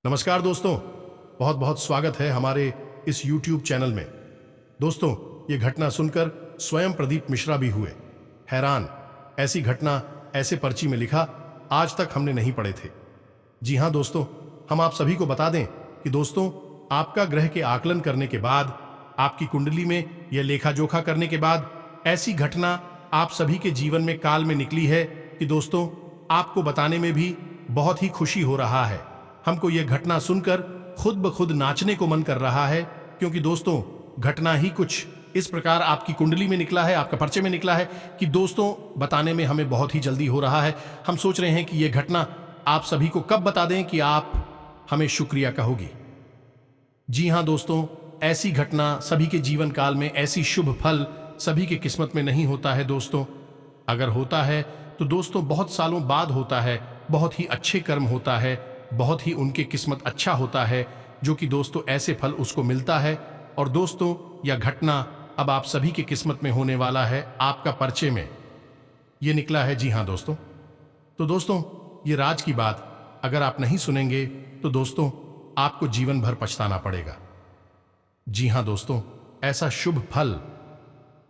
नमस्कार दोस्तों, बहुत बहुत स्वागत है हमारे इस YouTube चैनल में। दोस्तों, ये घटना सुनकर स्वयं प्रदीप मिश्रा भी हुए हैरान। ऐसी घटना ऐसे पर्ची में लिखा आज तक हमने नहीं पढ़े थे। जी हाँ दोस्तों, हम आप सभी को बता दें कि दोस्तों, आपका ग्रह के आकलन करने के बाद, आपकी कुंडली में यह लेखा जोखा करने के बाद ऐसी घटना आप सभी के जीवन में काल में निकली है कि दोस्तों, आपको बताने में भी बहुत ही खुशी हो रहा है। हमको यह घटना सुनकर खुद ब खुद नाचने को मन कर रहा है, क्योंकि दोस्तों, घटना ही कुछ इस प्रकार आपकी कुंडली में निकला है, आपका पर्चे में निकला है कि दोस्तों, बताने में हमें बहुत ही जल्दी हो रहा है। हम सोच रहे हैं कि यह घटना आप सभी को कब बता दें कि आप हमें शुक्रिया कहोगी। जी हाँ दोस्तों, ऐसी घटना सभी के जीवन काल में, ऐसी शुभ फल सभी के किस्मत में नहीं होता है दोस्तों। अगर होता है तो दोस्तों बहुत सालों बाद होता है, बहुत ही अच्छे कर्म होता है, बहुत ही उनके किस्मत अच्छा होता है, जो कि दोस्तों ऐसे फल उसको मिलता है। और दोस्तों, यह घटना अब आप सभी के किस्मत में होने वाला है, आपका पर्चे में ये निकला है। जी हाँ दोस्तों, तो दोस्तों, ये राज की बात अगर आप नहीं सुनेंगे तो दोस्तों, आपको जीवन भर पछताना पड़ेगा। जी हाँ दोस्तों, ऐसा शुभ फल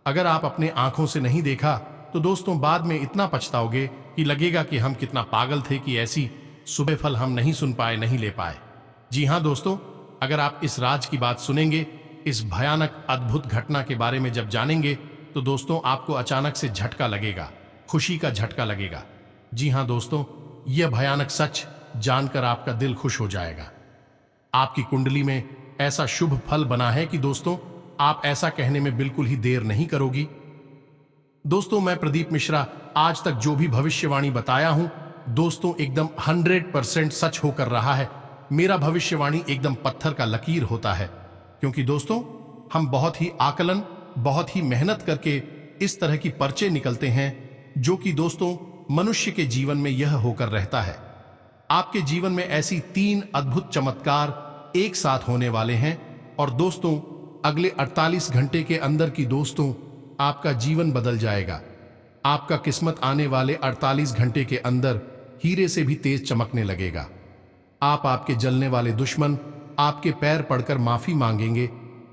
अगर आप अपने आंखों से नहीं देखा तो दोस्तों, बाद में इतना पछताओगे कि लगेगा कि हम कितना पागल थे कि ऐसी सुबह फल हम नहीं सुन पाए, नहीं ले पाए। जी हाँ दोस्तों, अगर आप इस राज की बात सुनेंगे, इस भयानक अद्भुत घटना के बारे में जब जानेंगे तो दोस्तों, आपको अचानक से झटका लगेगा, खुशी का झटका लगेगा। जी हाँ दोस्तों, यह भयानक सच जानकर आपका दिल खुश हो जाएगा। आपकी कुंडली में ऐसा शुभ फल बना है कि दोस्तों, आप ऐसा कहने में बिल्कुल ही देर नहीं करोगी। दोस्तों, मैं प्रदीप मिश्रा आज तक जो भी भविष्यवाणी बताया हूं दोस्तों, एकदम 100% सच होकर रहा है। मेरा भविष्यवाणी एकदम पत्थर का लकीर होता है, क्योंकि दोस्तों, हम बहुत ही आकलन, बहुत ही मेहनत करके इस तरह की पर्चे निकलते हैं, जो कि दोस्तों मनुष्य के जीवन में यह होकर रहता है। आपके जीवन में ऐसी 3 अद्भुत चमत्कार एक साथ होने वाले हैं, और दोस्तों, अगले 48 घंटे के अंदर की दोस्तों, आपका जीवन बदल जाएगा। आपका किस्मत आने वाले 48 घंटे के अंदर हीरे से भी तेज चमकने लगेगा। आपके जलने वाले दुश्मन आपके पैर पड़कर माफी मांगेंगे,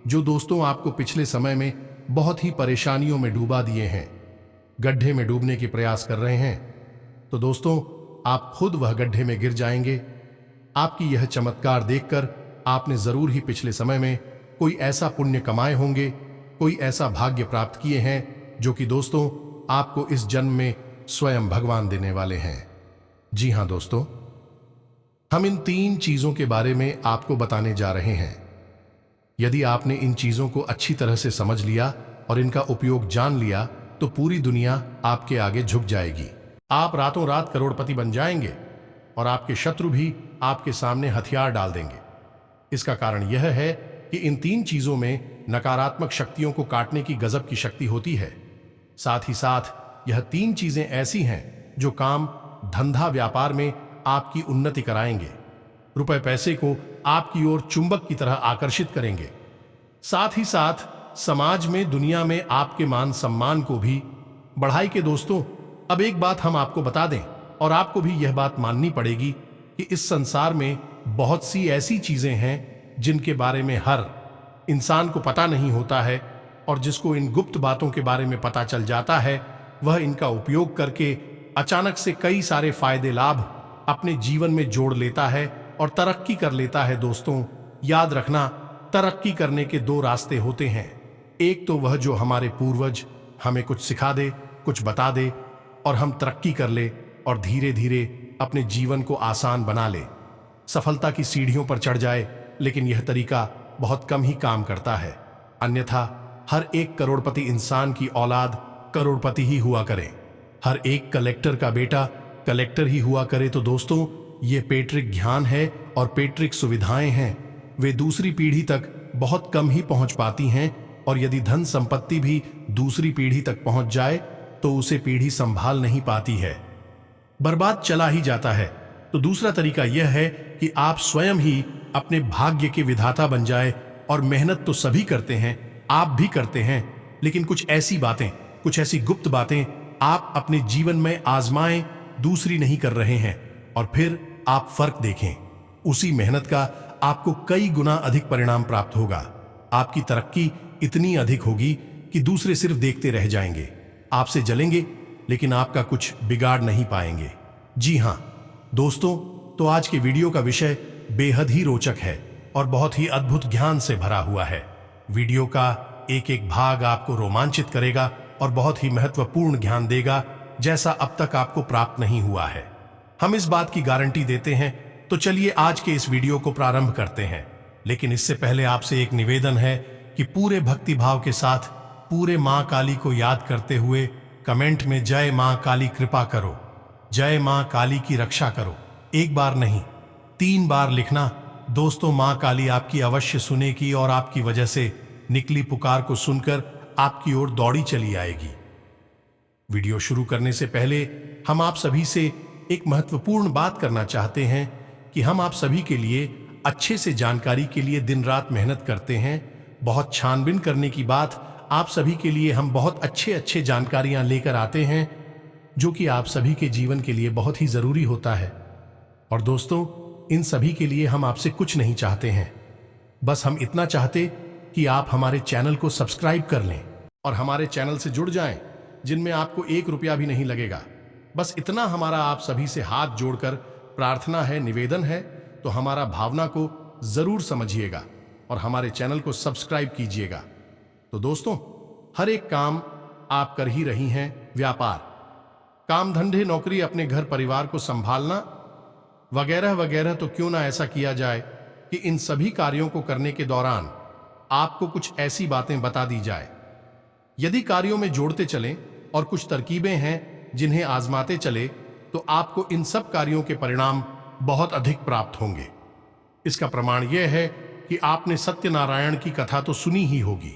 जो दोस्तों आपको पिछले समय में बहुत ही परेशानियों में डूबा दिए हैं, गड्ढे में डूबने की प्रयास कर रहे हैं। तो दोस्तों, आप खुद वह गड्ढे में गिर जाएंगे। आपकी यह चमत्कार देखकर आपने जरूर ही पिछले समय में कोई ऐसा पुण्य कमाए होंगे, कोई ऐसा भाग्य प्राप्त किए हैं, जो कि दोस्तों आपको इस जन्म में स्वयं भगवान देने वाले हैं। जी हाँ दोस्तों, हम इन 3 चीजों के बारे में आपको बताने जा रहे हैं। यदि आपने इन चीजों को अच्छी तरह से समझ लिया और इनका उपयोग जान लिया तो पूरी दुनिया आपके आगे झुक जाएगी। आप रातों रात करोड़पति बन जाएंगे और आपके शत्रु भी आपके सामने हथियार डाल देंगे। इसका कारण यह है कि इन 3 चीजों में नकारात्मक शक्तियों को काटने की गजब की शक्ति होती है। साथ ही साथ यह 3 चीजें ऐसी हैं जो काम, धंधा, व्यापार में आपकी उन्नति कराएंगे, रुपए पैसे को आपकी ओर चुंबक की तरह आकर्षित करेंगे। साथ ही साथ समाज में, दुनिया में आपके मान सम्मान को भी बढ़ाई के दोस्तों, अब एक बात हम आपको बता दें, और आपको भी यह बात माननी पड़ेगी कि इस संसार में बहुत सी ऐसी चीजें हैं जिनके बारे में हर इंसान को पता नहीं होता है, और जिसको इन गुप्त बातों के बारे में पता चल जाता है, वह इनका उपयोग करके अचानक से कई सारे फायदे लाभ अपने जीवन में जोड़ लेता है और तरक्की कर लेता है। दोस्तों, याद रखना, तरक्की करने के 2 रास्ते होते हैं। एक तो वह जो हमारे पूर्वज हमें कुछ सिखा दे, कुछ बता दे और हम तरक्की कर ले और धीरे धीरे अपने जीवन को आसान बना ले, सफलता की सीढ़ियों पर चढ़ जाए। लेकिन यह तरीका बहुत कम ही काम करता है। अन्यथा हर एक करोड़पति इंसान की औलाद करोड़पति ही हुआ करे, हर एक कलेक्टर का बेटा कलेक्टर ही हुआ करे। तो दोस्तों, ये पैतृक ज्ञान है और पैतृक सुविधाएं हैं, वे दूसरी पीढ़ी तक बहुत कम ही पहुंच पाती हैं, और यदि धन संपत्ति भी दूसरी पीढ़ी तक पहुंच जाए तो उसे पीढ़ी संभाल नहीं पाती है, बर्बाद चला ही जाता है। तो दूसरा तरीका यह है कि आप स्वयं ही अपने भाग्य के विधाता बन जाए। और मेहनत तो सभी करते हैं, आप भी करते हैं, लेकिन कुछ ऐसी बातें, कुछ ऐसी गुप्त बातें आप अपने जीवन में आजमाएं, दूसरी नहीं कर रहे हैं, और फिर आप फर्क देखें। उसी मेहनत का आपको कई गुना अधिक परिणाम प्राप्त होगा। आपकी तरक्की इतनी अधिक होगी कि दूसरे सिर्फ देखते रह जाएंगे, आपसे जलेंगे, लेकिन आपका कुछ बिगाड़ नहीं पाएंगे। जी हां दोस्तों, तो आज के वीडियो का विषय बेहद ही रोचक है और बहुत ही अद्भुत ज्ञान से भरा हुआ है। वीडियो का एक एक भाग आपको रोमांचित करेगा और बहुत ही महत्वपूर्ण ज्ञान देगा, जैसा अब तक आपको प्राप्त नहीं हुआ है। हम इस बात की गारंटी देते हैं। तो चलिए आज के इस वीडियो को प्रारंभ करते हैं। लेकिन इससे पहले आपसे एक निवेदन है कि पूरे भक्ति भाव के साथ पूरे मां काली को याद करते हुए कमेंट में जय मां काली कृपा करो, जय मां काली की रक्षा करो, एक बार नहीं 3 बार लिखना। दोस्तों, मां काली आपकी अवश्य सुनेगी और आपकी वजह से निकली पुकार को सुनकर आपकी ओर दौड़ी चली आएगी। वीडियो शुरू करने से पहले हम आप सभी से एक महत्वपूर्ण बात करना चाहते हैं कि हम आप सभी के लिए अच्छे से जानकारी के लिए दिन रात मेहनत करते हैं। बहुत छानबीन करने की बात, आप सभी के लिए हम बहुत अच्छे जानकारियां लेकर आते हैं, जो कि आप सभी के जीवन के लिए बहुत ही जरूरी होता है। और दोस्तों, इन सभी के लिए हम आपसे कुछ नहीं चाहते हैं, बस हम इतना चाहते कि आप हमारे चैनल को सब्सक्राइब कर लें और हमारे चैनल से जुड़ जाएं, जिनमें आपको 1 रुपया भी नहीं लगेगा। बस इतना हमारा आप सभी से हाथ जोड़कर प्रार्थना है, निवेदन है। तो हमारा भावना को जरूर समझिएगा और हमारे चैनल को सब्सक्राइब कीजिएगा। तो दोस्तों, हर एक काम आप कर ही रही हैं, व्यापार, काम धंधे, नौकरी, अपने घर परिवार को संभालना वगैरह वगैरह। तो क्यों ना ऐसा किया जाए कि इन सभी कार्यों को करने के दौरान आपको कुछ ऐसी बातें बता दी जाए। यदि कार्यों में जोड़ते चलें और कुछ तरकीबें हैं जिन्हें आजमाते चले, तो आपको इन सब कार्यों के परिणाम बहुत अधिक प्राप्त होंगे। इसका प्रमाण यह है कि आपने सत्यनारायण की कथा तो सुनी ही होगी।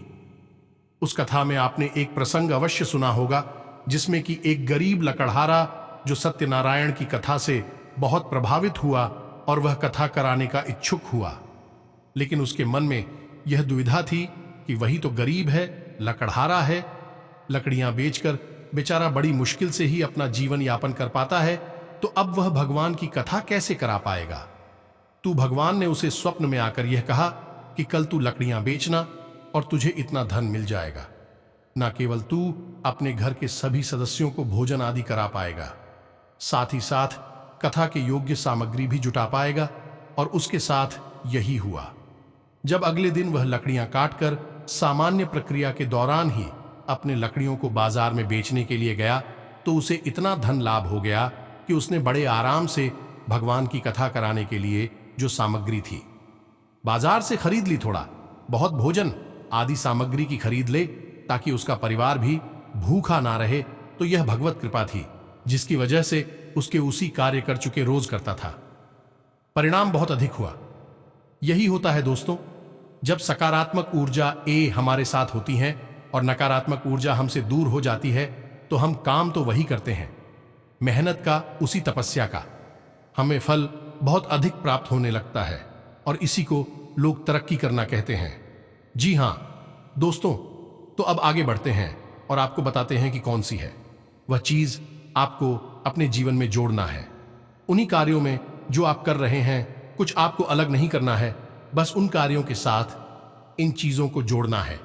उस कथा में आपने एक प्रसंग अवश्य सुना होगा, जिसमें कि एक गरीब लकड़हारा जो सत्यनारायण की कथा से बहुत प्रभावित हुआ और वह कथा कराने का इच्छुक हुआ। लेकिन उसके मन में यह दुविधा थी कि वही तो गरीब है, लकड़हारा है, लकड़ियां बेचकर बेचारा बड़ी मुश्किल से ही अपना जीवन यापन कर पाता है, तो अब वह भगवान की कथा कैसे करा पाएगा। तू भगवान ने उसे स्वप्न में आकर यह कहा कि कल तू लकड़ियां बेचना और तुझे इतना धन मिल जाएगा। ना केवल तू अपने घर के सभी सदस्यों को भोजन आदि करा पाएगा, साथ ही साथ कथा के योग्य सामग्री भी जुटा पाएगा। और उसके साथ यही हुआ। जब अगले दिन वह लकड़ियां काटकर सामान्य प्रक्रिया के दौरान ही अपने लकड़ियों को बाजार में बेचने के लिए गया, तो उसे इतना धन लाभ हो गया कि उसने बड़े आराम से भगवान की कथा कराने के लिए जो सामग्री थी बाजार से खरीद ली, थोड़ा बहुत भोजन आदि सामग्री की खरीद ले, ताकि उसका परिवार भी भूखा ना रहे। तो यह भगवत कृपा थी, जिसकी वजह से उसके उसी कार्य कर चुके रोज करता था। परिणाम बहुत अधिक हुआ। यही होता है दोस्तों, जब सकारात्मक ऊर्जा हमारे साथ होती है और नकारात्मक ऊर्जा हमसे दूर हो जाती है, तो हम काम तो वही करते हैं, मेहनत का, उसी तपस्या का, हमें फल बहुत अधिक प्राप्त होने लगता है और इसी को लोग तरक्की करना कहते हैं। जी हां दोस्तों, तो अब आगे बढ़ते हैं और आपको बताते हैं कि कौन सी है वह चीज आपको अपने जीवन में जोड़ना है। उन्हीं कार्यों में जो आप कर रहे हैं, कुछ आपको अलग नहीं करना है, बस उन कार्यों के साथ इन चीजों को जोड़ना है।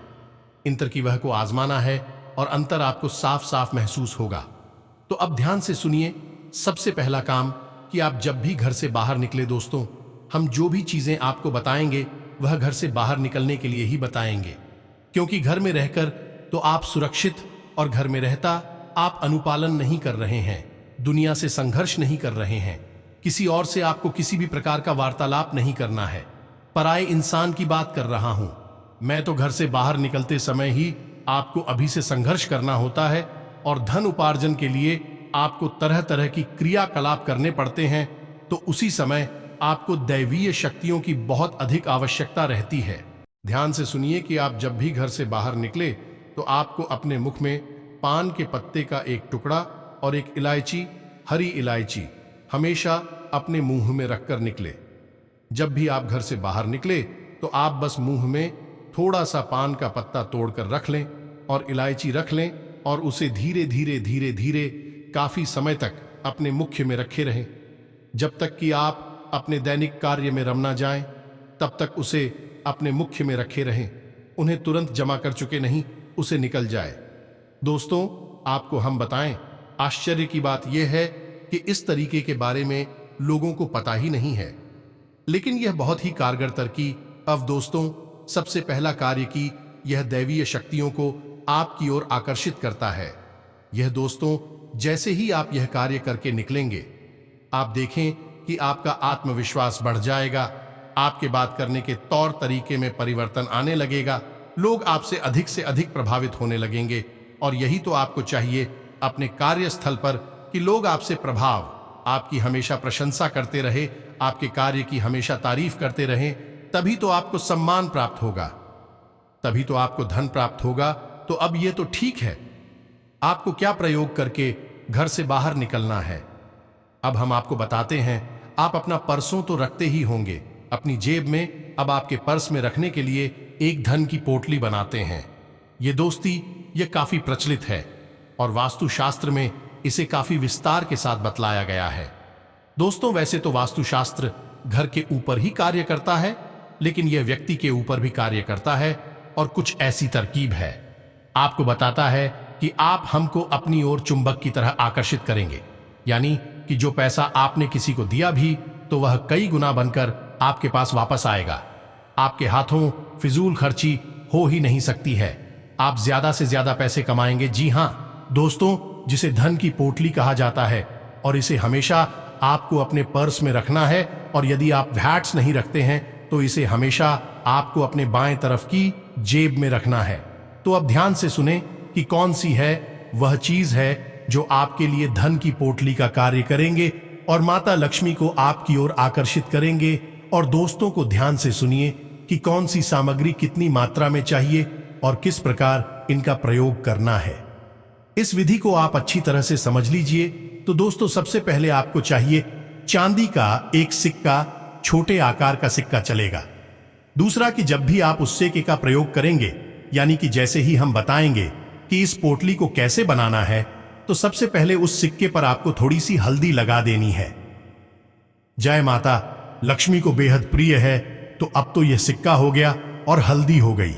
इन तरकीबों को आजमाना है और अंतर आपको साफ साफ महसूस होगा। तो अब ध्यान से सुनिए। सबसे पहला काम कि आप जब भी घर से बाहर निकले दोस्तों, हम जो भी चीजें आपको बताएंगे वह घर से बाहर निकलने के लिए ही बताएंगे, क्योंकि घर में रहकर तो आप सुरक्षित और घर में रहता आप अनुपालन नहीं कर रहे हैं, दुनिया से संघर्ष नहीं कर रहे हैं, किसी और से आपको किसी भी प्रकार का वार्तालाप नहीं करना है। पराये इंसान की बात कर रहा हूं मैं। तो घर से बाहर निकलते समय ही आपको अभी से संघर्ष करना होता है और धन उपार्जन के लिए आपको तरह तरह की क्रियाकलाप करने पड़ते हैं। तो उसी समय आपको दैवीय शक्तियों की बहुत अधिक आवश्यकता रहती है। ध्यान से सुनिए कि आप जब भी घर से बाहर निकले, तो आपको अपने मुख में पान के पत्ते का एक टुकड़ा और एक इलायची, हरी इलायची, हमेशा अपने मुंह में रखकर निकले। जब भी आप घर से बाहर निकले, तो आप बस मुंह में थोड़ा सा पान का पत्ता तोड़कर रख लें और इलायची रख लें और उसे धीरे धीरे धीरे धीरे काफी समय तक अपने मुख्य में रखे रहें, जब तक कि आप अपने दैनिक कार्य में रमना जाएं, तब तक उसे अपने मुख्य में रखे रहें। उन्हें तुरंत जमा कर चुके नहीं, उसे निकल जाए। दोस्तों, आपको हम बताएं, आश्चर्य की बात यह है कि इस तरीके के बारे में लोगों को पता ही नहीं है, लेकिन यह बहुत ही कारगर तरकीब। अब दोस्तों, सबसे पहला कार्य की यह दैवीय शक्तियों को आपकी ओर आकर्षित करता है। यह दोस्तों, जैसे ही आप यह कार्य करके निकलेंगे, आप देखें कि आपका आत्मविश्वास बढ़ जाएगा, आपके बात करने के तौर तरीके में परिवर्तन आने लगेगा, लोग आपसे अधिक से अधिक प्रभावित होने लगेंगे। और यही तो आपको चाहिए अपने कार्यस्थल पर, कि लोग आपसे आपकी हमेशा प्रशंसा करते रहे, आपके कार्य की हमेशा तारीफ करते रहें। तभी तो आपको सम्मान प्राप्त होगा, तभी तो आपको धन प्राप्त होगा। तो अब ये तो ठीक है, आपको क्या प्रयोग करके घर से बाहर निकलना है। अब हम आपको बताते हैं। आप अपना पर्सों तो रखते ही होंगे अपनी जेब में। अब आपके पर्स में रखने के लिए एक धन की पोटली बनाते हैं। ये दोस्ती, ये काफी प्रचलित है और वास्तुशास्त्र में इसे काफी विस्तार के साथ बतलाया गया है। दोस्तों, वैसे तो वास्तुशास्त्र घर के ऊपर ही कार्य करता है, लेकिन यह व्यक्ति के ऊपर भी कार्य करता है। और कुछ ऐसी तरकीब है, आपको बताता है कि आप हमको अपनी ओर चुंबक की तरह आकर्षित करेंगे। यानी कि जो पैसा आपने किसी को दिया भी, तो वह कई गुना बनकर आपके पास वापस आएगा। आपके हाथों फिजूल खर्ची हो ही नहीं सकती है, आप ज्यादा से ज्यादा पैसे कमाएंगे। जी हां दोस्तों, जिसे धन की पोटली कहा जाता है, और इसे हमेशा आपको अपने पर्स में रखना है। और यदि आप वैट्स नहीं रखते हैं, तो इसे हमेशा आपको अपने बाएं तरफ की जेब में रखना है। तो अब ध्यान से सुने कि कौन सी है वह चीज है जो आपके लिए धन की पोटली का कार्य करेंगे और माता लक्ष्मी को आपकी ओर आकर्षित करेंगे। और दोस्तों को ध्यान से सुनिए कि कौन सी सामग्री कितनी मात्रा में चाहिए और किस प्रकार इनका प्रयोग करना है। इस विधि को आप अच्छी तरह से समझ लीजिए। तो दोस्तों, सबसे पहले आपको चाहिए चांदी का एक सिक्का, छोटे आकार का सिक्का चलेगा। दूसरा कि जब भी आप उस सिक्के का प्रयोग करेंगे, यानी कि जैसे ही हम बताएंगे कि इस पोटली को कैसे बनाना है, तो सबसे पहले उस सिक्के पर आपको थोड़ी सी हल्दी लगा देनी है। जय माता लक्ष्मी को बेहद प्रिय है, तो अब तो यह सिक्का हो गया और हल्दी हो गई।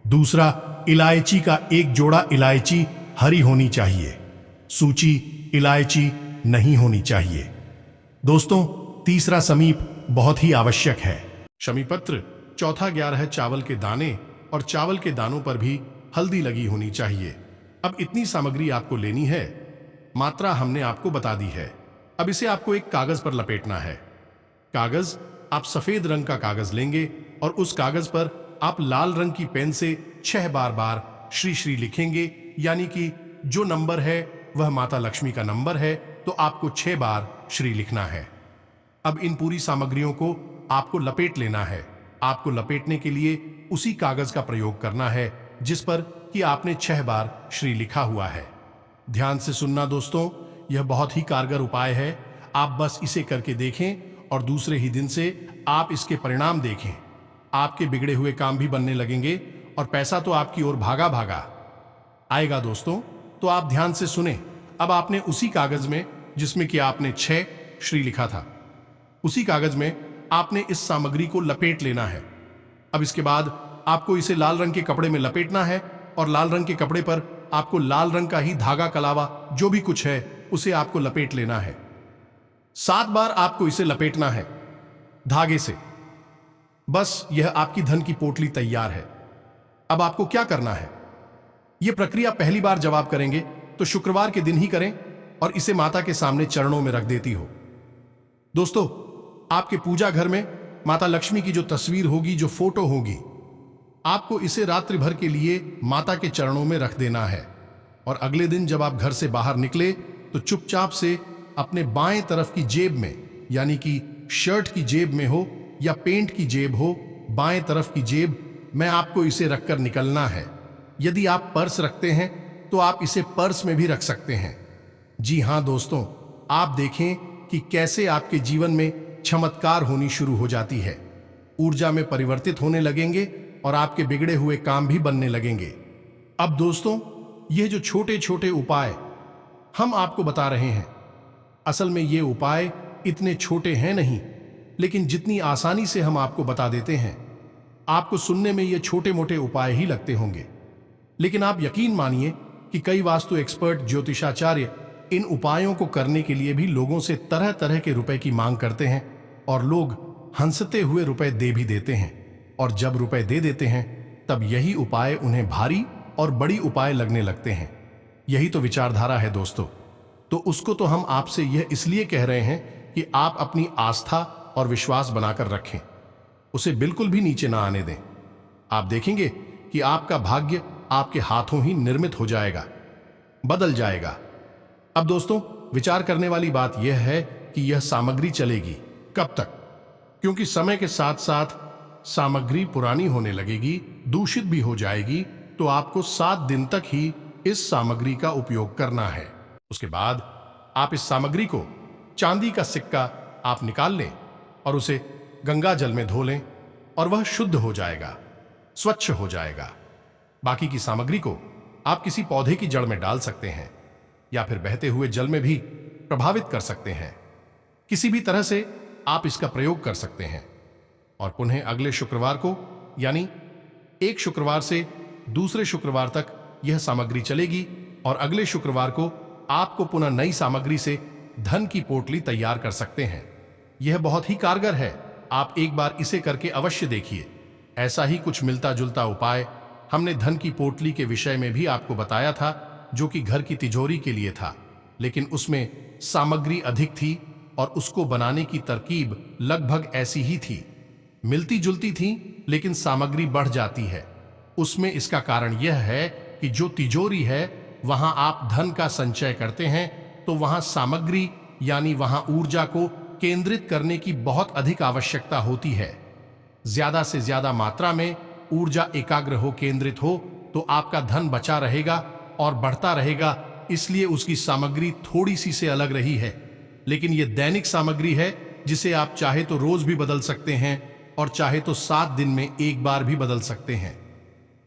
दूसरा, इलायची का एक जोड़ा। इलायची हरी होनी चाहिए, सूची इलायची नहीं होनी चाहिए। दोस्तों, तीसरा समीप बहुत ही आवश्यक है। शमीपत्र। चौथा 11 चावल के दाने, और चावल के दानों पर भी हल्दी लगी होनी चाहिए। अब इतनी सामग्री आपको लेनी है, मात्रा हमने आपको बता दी है। अब इसे आपको एक कागज पर लपेटना है। कागज, आप सफेद रंग का कागज लेंगे और उस कागज पर आप लाल रंग की पेन से 6 बार श्री श्री लिखेंगे। यानी कि जो नंबर है वह माता लक्ष्मी का नंबर है, तो आपको 6 बार श्री लिखना है। अब इन पूरी सामग्रियों को आपको लपेट लेना है। आपको लपेटने के लिए उसी कागज का प्रयोग करना है जिस पर कि आपने 6 बार श्री लिखा हुआ है। ध्यान से सुनना दोस्तों, यह बहुत ही कारगर उपाय है। आप बस इसे करके देखें और दूसरे ही दिन से आप इसके परिणाम देखें। आपके बिगड़े हुए काम भी बनने लगेंगे और पैसा तो आपकी ओर भागा भागा आएगा। दोस्तों, तो आप ध्यान से सुने। अब आपने उसी कागज में जिसमें कि आपने 6 श्री लिखा था, उसी कागज में आपने इस सामग्री को लपेट लेना है। अब इसके बाद आपको इसे लाल रंग के कपड़े में लपेटना है और लाल रंग के कपड़े पर आपको लाल रंग का ही धागा कलावा जो भी कुछ है उसे आपको लपेट लेना है। 7 बार आपको इसे लपेटना है धागे से। बस यह आपकी धन की पोटली तैयार है। अब आपको क्या करना है, यह प्रक्रिया पहली बार जब आप करेंगे तो शुक्रवार के दिन ही करें और इसे माता के सामने चरणों में रख देती हो। दोस्तों, आपके पूजा घर में माता लक्ष्मी की जो तस्वीर होगी, जो फोटो होगी, आपको इसे रात्रि भर के लिए माता के चरणों में रख देना है। और अगले दिन जब आप घर से बाहर निकले तो चुपचाप से अपने बाएं तरफ की जेब में, यानी कि शर्ट की जेब में हो या पेंट की जेब हो, बाएं तरफ की जेब में आपको इसे रखकर निकलना है। यदि आप पर्स रखते हैं तो आप इसे पर्स में भी रख सकते हैं। जी हां दोस्तों, आप देखें कि कैसे आपके जीवन में चमत्कार होनी शुरू हो जाती है। ऊर्जा में परिवर्तित होने लगेंगे और आपके बिगड़े हुए काम भी बनने लगेंगे। अब दोस्तों, ये जो छोटे छोटे उपाय हम आपको बता रहे हैं, असल में ये उपाय इतने छोटे हैं नहीं, लेकिन जितनी आसानी से हम आपको बता देते हैं, आपको सुनने में ये छोटे मोटे उपाय ही लगते होंगे, लेकिन आप यकीन मानिए कि कई वास्तु एक्सपर्ट ज्योतिषाचार्य इन उपायों को करने के लिए भी लोगों से तरह तरह के रुपए की मांग करते हैं और लोग हंसते हुए रुपए दे भी देते हैं। और जब रुपए दे देते हैं तब यही उपाय उन्हें भारी और बड़ी उपाय लगने लगते हैं। यही तो विचारधारा है दोस्तों। तो उसको तो हम आपसे यह इसलिए कह रहे हैं कि आप अपनी आस्था और विश्वास बनाकर रखें, उसे बिल्कुल भी नीचे ना आने दें। आप देखेंगे कि आपका भाग्य आपके हाथों ही निर्मित हो जाएगा, बदल जाएगा। अब दोस्तों, विचार करने वाली बात यह है कि यह सामग्री चलेगी कब तक, क्योंकि समय के साथ साथ सामग्री पुरानी होने लगेगी, दूषित भी हो जाएगी। तो आपको 7 दिन तक ही इस सामग्री का उपयोग करना है। उसके बाद आप इस सामग्री को, चांदी का सिक्का आप निकाल लें और उसे गंगा जल में धो लें और वह शुद्ध हो जाएगा, स्वच्छ हो जाएगा। बाकी की सामग्री को आप किसी पौधे की जड़ में डाल सकते हैं या फिर बहते हुए जल में भी प्रभावित कर सकते हैं। किसी भी तरह से आप इसका प्रयोग कर सकते हैं और पुनः अगले शुक्रवार को, यानी एक शुक्रवार से दूसरे शुक्रवार तक यह सामग्री चलेगी और अगले शुक्रवार को आपको पुनः नई सामग्री से धन की पोटली तैयार कर सकते हैं। यह बहुत ही कारगर है, आप एक बार इसे करके अवश्य देखिए। ऐसा ही कुछ मिलता जुलता उपाय हमने धन की पोटली के विषय में भी आपको बताया था, जो कि घर की तिजोरी के लिए था, लेकिन उसमें सामग्री अधिक थी और उसको बनाने की तरकीब लगभग ऐसी ही थी, मिलती जुलती थी, लेकिन सामग्री बढ़ जाती है। उसमें इसका कारण यह है कि जो तिजोरी है वहां आप धन का संचय करते हैं, तो वहां सामग्री यानी वहां ऊर्जा को केंद्रित करने की बहुत अधिक आवश्यकता होती है। ज्यादा से ज्यादा मात्रा में ऊर्जा एकाग्र हो, केंद्रित हो, तो आपका धन बचा रहेगा और बढ़ता रहेगा। इसलिए उसकी सामग्री थोड़ी सी से अलग रही है, लेकिन यह दैनिक सामग्री है जिसे आप चाहे तो रोज भी बदल सकते हैं और चाहे तो 7 दिन में एक बार भी बदल सकते हैं।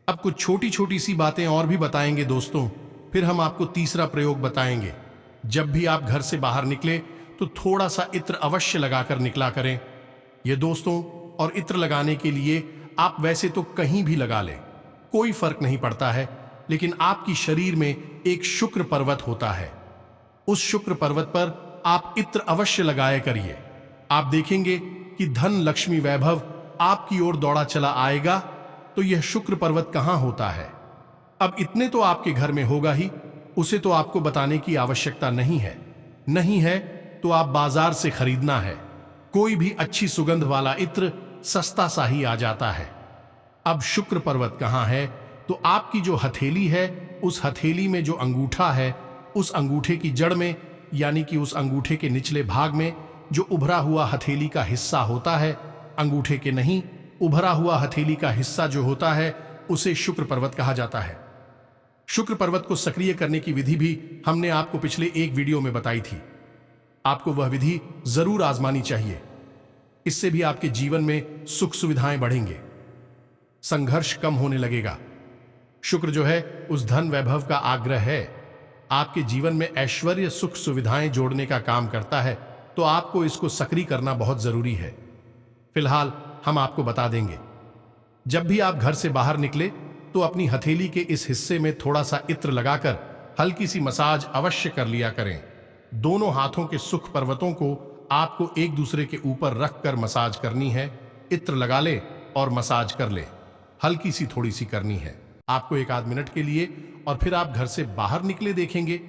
अब कुछ छोटी छोटी सी बातें और भी बताएंगे दोस्तों, फिर हम आपको तीसरा प्रयोग बताएंगे। जब भी आप घर से बाहर निकले तो थोड़ा सा इत्र अवश्य लगाकर निकला करें। ये दोस्तों, और इत्र लगाने के लिए आप वैसे तो कहीं भी लगा लें, कोई फर्क नहीं पड़ता है, लेकिन आपकी शरीर में एक शुक्र पर्वत होता है। उस शुक्र पर्वत पर आप इत्र अवश्य लगाया करिए। आप देखेंगे कि धन, लक्ष्मी, वैभव आपकी ओर दौड़ा चला आएगा। तो यह शुक्र पर्वत कहां होता है? अब इतने तो आपके घर में होगा ही, उसे तो आपको बताने की आवश्यकता नहीं है। नहीं है तो आप बाजार से खरीदना है। कोई भी अच्छी सुगंध वाला इत्र सस्ता सा ही आ जाता है। अब शुक्र पर्वत कहां है? तो आपकी जो हथेली है, उस हथेली में जो अंगूठा है, उस अंगूठे की जड़ में, यानी कि उस अंगूठे के निचले भाग में जो उभरा हुआ हथेली का हिस्सा होता है, अंगूठे के नहीं, उभरा हुआ हथेली का हिस्सा जो होता है, उसे शुक्र पर्वत कहा जाता है। शुक्र पर्वत को सक्रिय करने की विधि भी हमने आपको पिछले एक वीडियो में बताई थी। आपको वह विधि जरूर आजमानी चाहिए। इससे भी आपके जीवन में सुख सुविधाएं बढ़ेंगे, संघर्ष कम होने लगेगा। शुक्र जो है उस धन वैभव का आग्रह है, आपके जीवन में ऐश्वर्य, सुख सुविधाएं जोड़ने का काम करता है। तो आपको इसको सक्रिय करना बहुत जरूरी है। फिलहाल हम आपको बता देंगे। जब भी आप घर से बाहर निकले तो अपनी हथेली के इस हिस्से में थोड़ा सा इत्र लगाकर हल्की सी मसाज अवश्य कर लिया करें। दोनों हाथों के सुख पर्वतों को आपको एक दूसरे के ऊपर रखकर मसाज करनी है। इत्र लगा ले और मसाज कर ले, हल्की सी थोड़ी सी करनी है आपको 1 आध मिनट के लिए, और फिर आप घर से बाहर निकले देखेंगे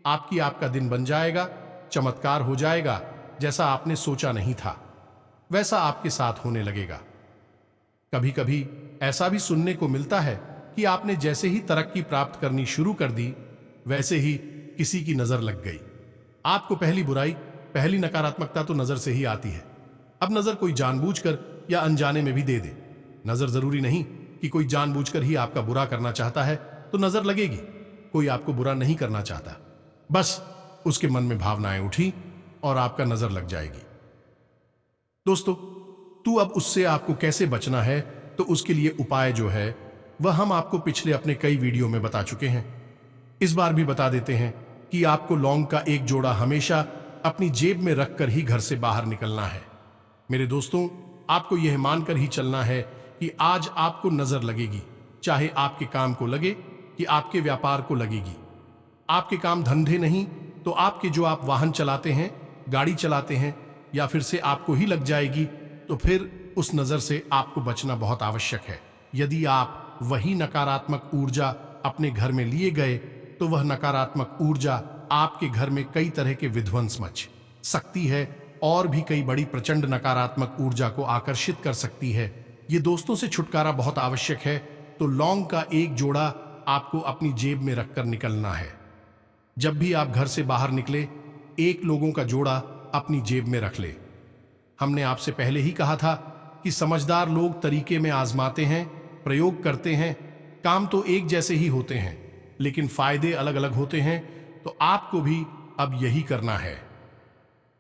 आपका दिन बन जाएगा, चमत्कार हो जाएगा। जैसा आपने सोचा नहीं था वैसा आपके साथ होने लगेगा। कभी कभी ऐसा भी सुनने को मिलता है कि आपने जैसे ही तरक्की प्राप्त करनी शुरू कर दी, वैसे ही किसी की नजर लग गई। आपको पहली बुराई, पहली नकारात्मकता तो नजर से ही आती है। अब नजर कोई जानबूझकर या अनजाने में भी दे दे, नजर जरूरी नहीं कि कोई जानबूझकर ही आपका बुरा करना चाहता है तो नजर लगेगी। कोई आपको बुरा नहीं करना चाहता, बस उसके मन में भावनाएं उठी और आपका नजर लग जाएगी। दोस्तों, तू अब उससे आपको कैसे बचना है, तो उसके लिए उपाय जो है वह हम आपको पिछले अपने कई वीडियो में बता चुके हैं। इस बार भी बता देते हैं कि आपको लौंग का एक जोड़ा हमेशा अपनी जेब में रखकर ही घर से बाहर निकलना है। मेरे दोस्तों, आपको यह मानकर ही चलना है कि आज आपको नजर लगेगी, चाहे आपके काम को लगे कि आपके व्यापार को लगेगी। आपके काम धंधे नहीं तो आपके जो आप वाहन चलाते हैं, गाड़ी चलाते हैं, या फिर से आपको ही लग जाएगी। तो फिर उस नजर से आपको बचना बहुत आवश्यक है। यदि आप वही नकारात्मक ऊर्जा अपने घर में लिए गए तो वह नकारात्मक ऊर्जा आपके घर में कई तरह के विध्वंस मच सकती है और भी कई बड़ी प्रचंड नकारात्मक ऊर्जा को आकर्षित कर सकती है। ये दोस्तों से छुटकारा बहुत आवश्यक है। तो लौंग का एक जोड़ा आपको अपनी जेब में रखकर निकलना है। जब भी आप घर से बाहर निकले, एक लोगों का जोड़ा अपनी जेब में रख ले। हमने आपसे पहले ही कहा था कि समझदार लोग तरीके में आजमाते हैं, प्रयोग करते हैं। काम तो एक जैसे ही होते हैं लेकिन फायदे अलग अलग होते हैं। तो आपको भी अब यही करना है।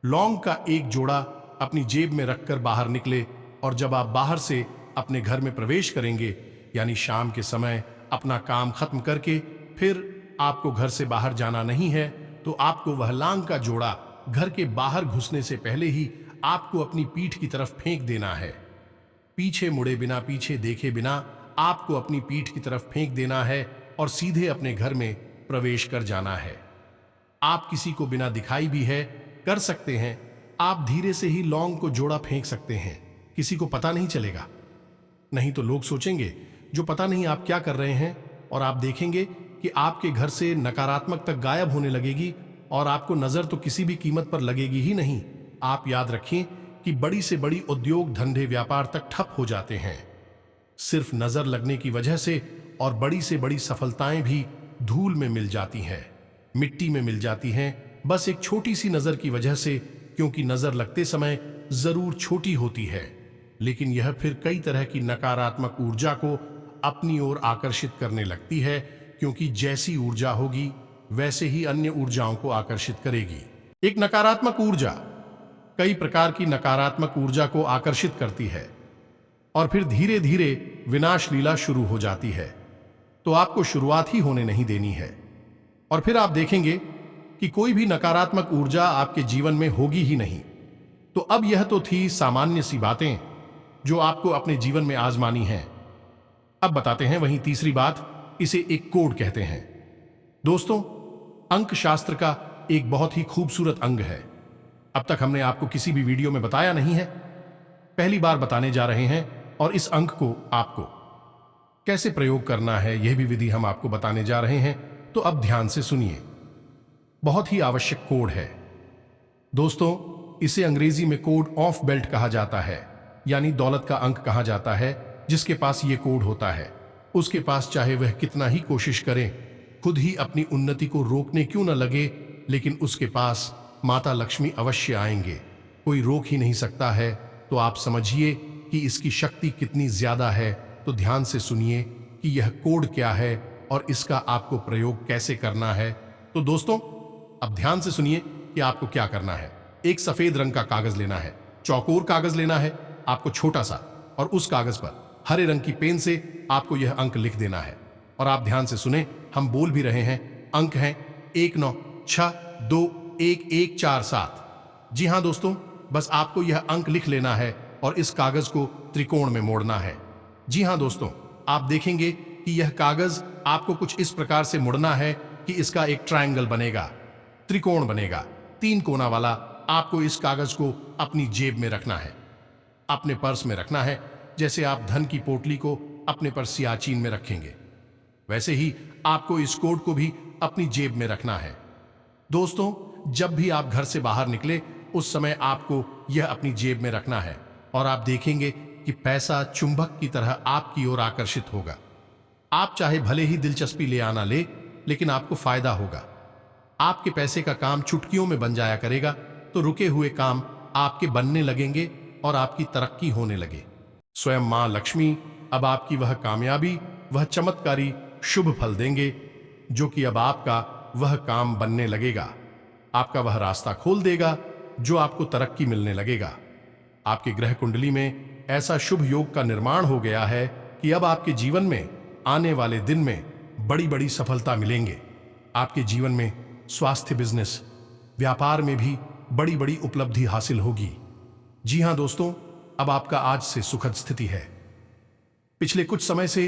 लौंग का एक जोड़ा अपनी जेब में रखकर बाहर निकले, और जब आप बाहर से अपने घर में प्रवेश करेंगे, यानी शाम के समय अपना काम खत्म करके फिर आपको घर से बाहर जाना नहीं है, तो आपको वह लौंग का जोड़ा घर के बाहर घुसने से पहले ही आपको अपनी पीठ की तरफ फेंक देना है। पीछे मुड़े बिना, पीछे देखे बिना आपको अपनी पीठ की तरफ फेंक देना है और सीधे अपने घर में प्रवेश कर जाना है। आप किसी को बिना दिखाई भी है कर सकते हैं। आप धीरे से ही लौंग को जोड़ा फेंक सकते हैं, किसी को पता नहीं चलेगा। नहीं तो लोग सोचेंगे जो पता नहीं आप क्या कर रहे हैं, और आप देखेंगे कि आपके घर से नकारात्मक तक गायब होने लगेगी और आपको नजर तो किसी भी कीमत पर लगेगी ही नहीं। आप याद रखें कि बड़ी से बड़ी उद्योग, धंधे, व्यापार तक ठप हो जाते हैं सिर्फ नजर लगने की वजह से, और बड़ी से बड़ी सफलताएं भी धूल में मिल जाती हैं, मिट्टी में मिल जाती हैं, बस एक छोटी सी नजर की वजह से। क्योंकि नजर लगते समय जरूर छोटी होती है, लेकिन यह फिर कई तरह की नकारात्मक ऊर्जा को अपनी ओर आकर्षित करने लगती है। क्योंकि जैसी ऊर्जा होगी वैसे ही अन्य ऊर्जाओं को आकर्षित करेगी। एक नकारात्मक ऊर्जा कई प्रकार की नकारात्मक ऊर्जा को आकर्षित करती है और फिर धीरे धीरे विनाश लीला शुरू हो जाती है। तो आपको शुरुआत ही होने नहीं देनी है, और फिर आप देखेंगे कि कोई भी नकारात्मक ऊर्जा आपके जीवन में होगी ही नहीं। तो अब यह तो थी सामान्य सी बातें जो आपको अपने जीवन में आजमानी हैं। अब बताते हैं वहीं तीसरी बात, इसे एक कोड कहते हैं। दोस्तों, अंक शास्त्र का एक बहुत ही खूबसूरत अंग है। अब तक हमने आपको किसी भी वीडियो में बताया नहीं है, पहली बार बताने जा रहे हैं। और इस अंक को आपको कैसे प्रयोग करना है यह भी विधि हम आपको बताने जा रहे हैं। तो अब ध्यान से सुनिए, बहुत ही आवश्यक कोड है। दोस्तों, इसे अंग्रेजी में कोड ऑफ बेल्ट कहा जाता है, यानी दौलत का अंक कहा जाता है। जिसके पास ये कोड होता है उसके पास चाहे वह कितना ही कोशिश करे, खुद ही अपनी उन्नति को रोकने क्यों न लगे, लेकिन उसके पास माता लक्ष्मी अवश्य आएंगे। कोई रोक ही नहीं सकता है। तो आप समझिए कि इसकी शक्ति कितनी ज्यादा है। तो ध्यान से सुनिए कि यह कोड क्या है और इसका आपको प्रयोग कैसे करना है। तो दोस्तों, अब ध्यान से सुनिए कि आपको क्या करना है। एक सफेद रंग का कागज लेना है, चौकोर कागज लेना है आपको छोटा सा, और उस कागज पर हरे रंग की पेन से आपको यह अंक लिख देना है। और आप ध्यान से सुने, हम बोल भी रहे हैं, अंक हैं 19621147। जी हां दोस्तों, बस आपको यह अंक लिख लेना है और इस कागज को त्रिकोण में मोड़ना है। जी हां दोस्तों, आप देखेंगे कि यह कागज आपको कुछ इस प्रकार से मुड़ना है कि इसका एक ट्रायंगल बनेगा, त्रिकोण बनेगा, 3 कोना वाला। आपको इस कागज को अपनी जेब में रखना है, अपने पर्स में रखना है। जैसे आप धन की पोटली को अपने पर सियाचीन में रखेंगे, वैसे ही आपको इस कोड को भी अपनी जेब में रखना है। दोस्तों, जब भी आप घर से बाहर निकले उस समय आपको यह अपनी जेब में रखना है, और आप देखेंगे कि पैसा चुंबक की तरह आपकी ओर आकर्षित होगा। आप चाहे भले ही दिलचस्पी ले आना ले, लेकिन आपको फायदा होगा। आपके पैसे का काम चुटकियों में बन जाया करेगा। तो रुके हुए काम आपके बनने लगेंगे और आपकी तरक्की होने लगे। स्वयं मां लक्ष्मी अब आपकी वह कामयाबी, वह चमत्कारी शुभ फल देंगे, जो कि अब आपका वह काम बनने लगेगा। आपका वह रास्ता खोल देगा जो आपको तरक्की मिलने लगेगा। आपके ग्रह कुंडली में ऐसा शुभ योग का निर्माण हो गया है कि अब आपके जीवन में आने वाले दिन में बड़ी बड़ी सफलता मिलेंगे। आपके जीवन में स्वास्थ्य, बिजनेस, व्यापार में भी बड़ी बड़ी उपलब्धि हासिल होगी। जी हां दोस्तों, अब आपका आज से सुखद स्थिति है। पिछले कुछ समय से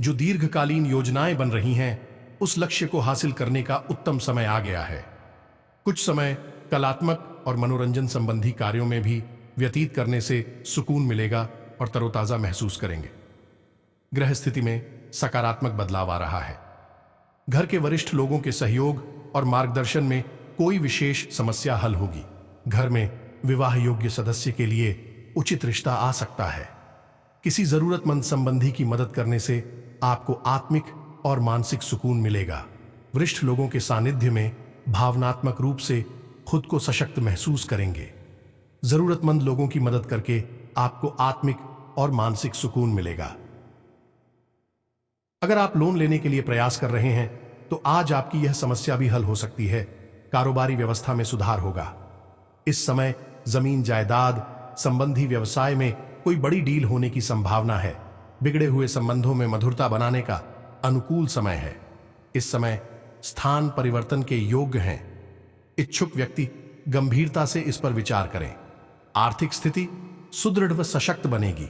जो दीर्घकालीन योजनाएं बन रही हैं, उस लक्ष्य को हासिल करने का उत्तम समय आ गया है। कुछ समय कलात्मक और मनोरंजन संबंधी कार्यों में भी व्यतीत करने से सुकून मिलेगा और तरोताजा महसूस करेंगे। ग्रह स्थिति में सकारात्मक बदलाव आ रहा है। घर के वरिष्ठ लोगों के सहयोग और मार्गदर्शन में कोई विशेष समस्या हल होगी। घर में विवाह योग्य सदस्य के लिए उचित रिश्ता आ सकता है। किसी जरूरतमंद संबंधी की मदद करने से आपको आत्मिक और मानसिक सुकून मिलेगा। वरिष्ठ लोगों के सानिध्य में भावनात्मक रूप से खुद को सशक्त महसूस करेंगे। जरूरतमंद लोगों की मदद करके आपको आत्मिक और मानसिक सुकून मिलेगा। अगर आप लोन लेने के लिए प्रयास कर रहे हैं तो आज आपकी यह समस्या भी हल हो सकती है। कारोबारी व्यवस्था में सुधार होगा। इस समय जमीन जायदाद संबंधी व्यवसाय में कोई बड़ी डील होने की संभावना है। बिगड़े हुए संबंधों में मधुरता बनाने का अनुकूल समय है। इस समय स्थान परिवर्तन के योग्य हैं। इच्छुक व्यक्ति गंभीरता से इस पर विचार करें। आर्थिक स्थिति सुदृढ़ व सशक्त बनेगी।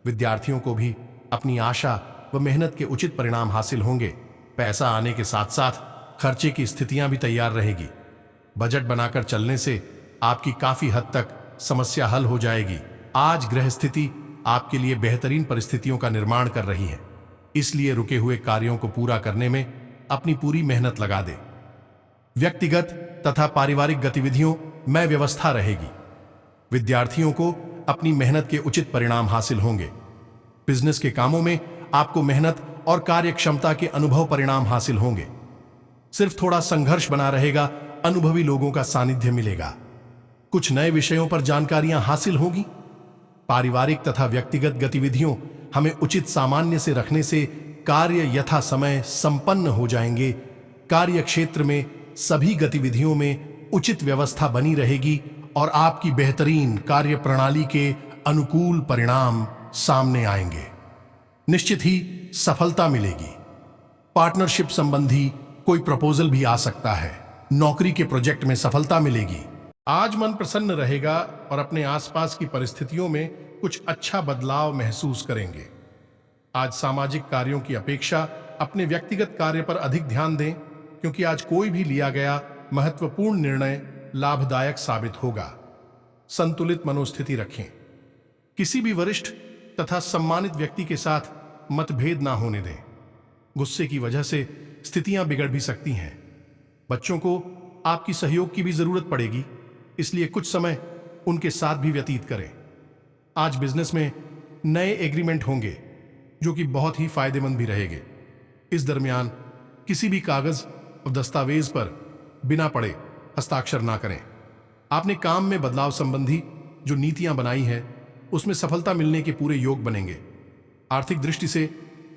विद्यार्थियों को भी अपनी आशा व मेहनत के उचित परिणाम हासिल होंगे। पैसा आने के साथ साथ खर्चे की स्थितियां भी तैयार रहेगी। बजट बनाकर चलने से आपकी काफी हद तक समस्या हल हो जाएगी। आज ग्रह स्थिति आपके लिए बेहतरीन परिस्थितियों का निर्माण कर रही है, इसलिए रुके हुए कार्यों को पूरा करने में अपनी पूरी मेहनत लगा दे। व्यक्तिगत तथा पारिवारिक गतिविधियों में व्यवस्था रहेगी। विद्यार्थियों को अपनी मेहनत के उचित परिणाम हासिल होंगे। बिजनेस के कामों में आपको मेहनत और कार्यक्षमता के अनुभव परिणाम हासिल होंगे। सिर्फ थोड़ा संघर्ष बना रहेगा। अनुभवी लोगों का सानिध्य मिलेगा। कुछ नए विषयों पर जानकारियां हासिल होगी। पारिवारिक तथा व्यक्तिगत गतिविधियों हमें उचित सामान्य से रखने से कार्य यथा समय संपन्न हो जाएंगे। कार्य क्षेत्र में सभी गतिविधियों में उचित व्यवस्था बनी रहेगी और आपकी बेहतरीन कार्य प्रणाली के अनुकूल परिणाम सामने आएंगे। निश्चित ही सफलता मिलेगी। पार्टनरशिप संबंधी कोई प्रपोजल भी आ सकता है। नौकरी के प्रोजेक्ट में सफलता मिलेगी। आज मन प्रसन्न रहेगा और अपने आसपास की परिस्थितियों में कुछ अच्छा बदलाव महसूस करेंगे। आज सामाजिक कार्यों की अपेक्षा अपने व्यक्तिगत कार्य पर अधिक ध्यान दें, क्योंकि आज कोई भी लिया गया महत्वपूर्ण निर्णय लाभदायक साबित होगा। संतुलित मनोस्थिति रखें। किसी भी वरिष्ठ तथा सम्मानित व्यक्ति के साथ मतभेद ना होने दें। गुस्से की वजह से स्थितियां बिगड़ भी सकती हैं। बच्चों को आपकी सहयोग की भी जरूरत पड़ेगी, इसलिए कुछ समय उनके साथ भी व्यतीत करें। आज बिजनेस में नए एग्रीमेंट होंगे जो कि बहुत ही फायदेमंद भी रहेंगे। इस दरमियान किसी भी कागज और दस्तावेज पर बिना पढ़े हस्ताक्षर ना करें। आपने काम में बदलाव संबंधी जो नीतियां बनाई है उसमें सफलता मिलने के पूरे योग बनेंगे। आर्थिक दृष्टि से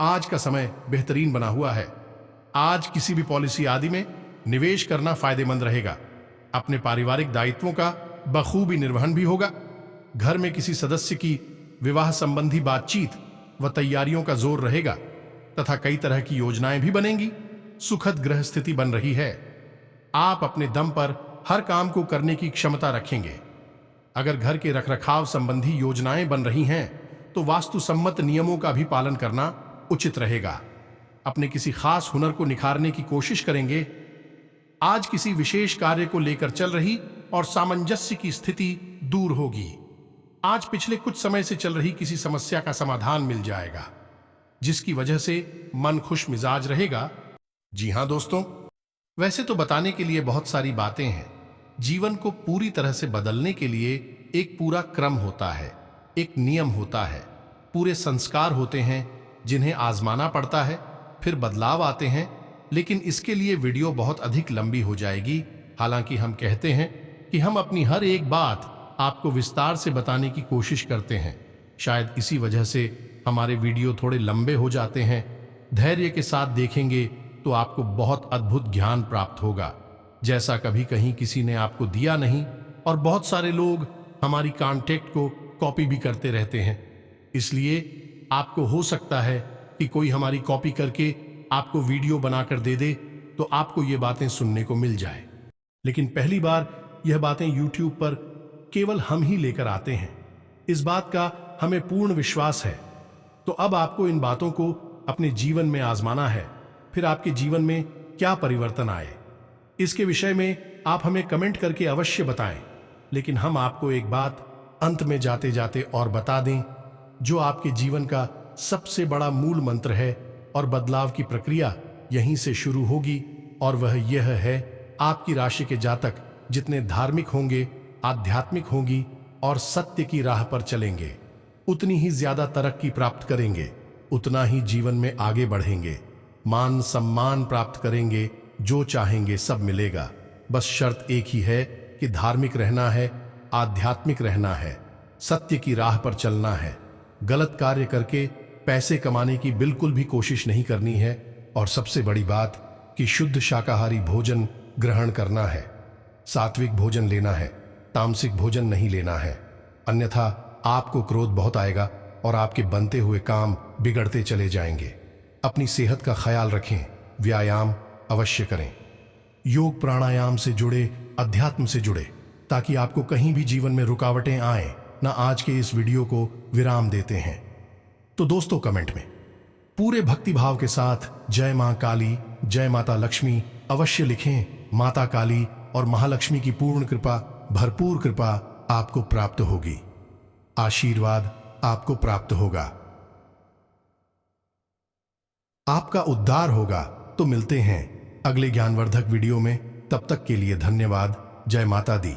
आज का समय बेहतरीन बना हुआ है। आज किसी भी पॉलिसी आदि में निवेश करना फायदेमंद रहेगा। अपने पारिवारिक दायित्वों का बखूबी निर्वहन भी होगा। घर में किसी सदस्य की विवाह संबंधी बातचीत व तैयारियों का जोर रहेगा तथा कई तरह की योजनाएं भी बनेंगी। सुखद ग्रह स्थिति बन रही है। आप अपने दम पर हर काम को करने की क्षमता रखेंगे। अगर घर के रखरखाव संबंधी योजनाएं बन रही हैं तो वास्तु सम्मत नियमों का भी पालन करना उचित रहेगा। अपने किसी खास हुनर को निखारने की कोशिश करेंगे। आज किसी विशेष कार्य को लेकर चल रही और सामंजस्य की स्थिति दूर होगी। आज पिछले कुछ समय से चल रही किसी समस्या का समाधान मिल जाएगा, जिसकी वजह से मन खुश मिजाज रहेगा। जी हां दोस्तों, वैसे तो बताने के लिए बहुत सारी बातें हैं। जीवन को पूरी तरह से बदलने के लिए एक पूरा क्रम होता है, एक नियम होता है, पूरे संस्कार होते हैं जिन्हें आजमाना पड़ता है, फिर बदलाव आते हैं। लेकिन इसके लिए वीडियो बहुत अधिक लंबी हो जाएगी। हालांकि हम कहते हैं कि हम अपनी हर एक बात आपको विस्तार से बताने की कोशिश करते हैं। शायद इसी वजह से हमारे वीडियो थोड़े लंबे हो जाते हैं। धैर्य के साथ देखेंगे तो आपको बहुत अद्भुत ज्ञान प्राप्त होगा, जैसा कभी कहीं किसी ने आपको दिया नहीं। और बहुत सारे लोग हमारी कॉन्टेक्ट को कॉपी भी करते रहते हैं। इसलिए आपको हो सकता है कि कोई हमारी कॉपी करके आपको वीडियो बनाकर दे दे तो आपको ये बातें सुनने को मिल जाए। लेकिन पहली बार यह बातें YouTube पर केवल हम ही लेकर आते हैं। इस बात का हमें पूर्ण विश्वास है। तो अब आपको इन बातों को अपने जीवन में आजमाना है, फिर आपके जीवन में क्या परिवर्तन आए, इसके विषय में आप हमें कमेंट करके अवश्य बताएं। लेकिन हम आपको एक बात अंत में जाते जाते और बता दें, जो आपके जीवन का सबसे बड़ा मूल मंत्र है और बदलाव की प्रक्रिया यहीं से शुरू होगी, और वह यह है, आपकी राशि के जातक जितने धार्मिक होंगे, आध्यात्मिक होंगी और सत्य की राह पर चलेंगे, उतनी ही ज्यादा तरक्की प्राप्त करेंगे, उतना ही जीवन में आगे बढ़ेंगे, मान सम्मान प्राप्त करेंगे, जो चाहेंगे सब मिलेगा। बस शर्त एक ही है कि धार्मिक रहना है, आध्यात्मिक रहना है, सत्य की राह पर चलना है। गलत कार्य करके पैसे कमाने की बिल्कुल भी कोशिश नहीं करनी है, और सबसे बड़ी बात कि शुद्ध शाकाहारी भोजन ग्रहण करना है, सात्विक भोजन लेना है, तामसिक भोजन नहीं लेना है, अन्यथा आपको क्रोध बहुत आएगा और आपके बनते हुए काम बिगड़ते चले जाएंगे। अपनी सेहत का ख्याल रखें, व्यायाम अवश्य करें, योग प्राणायाम से जुड़े, अध्यात्म से जुड़े, ताकि आपको कहीं भी जीवन में रुकावटें आए ना। आज के इस वीडियो को विराम देते हैं। तो दोस्तों, कमेंट में पूरे भक्ति भाव के साथ जय मां काली, जय माता लक्ष्मी अवश्य लिखें। माता काली और महालक्ष्मी की पूर्ण कृपा, भरपूर कृपा आपको प्राप्त होगी, आशीर्वाद आपको प्राप्त होगा, आपका उद्धार होगा। तो मिलते हैं अगले ज्ञानवर्धक वीडियो में, तब तक के लिए धन्यवाद। जय माता दी।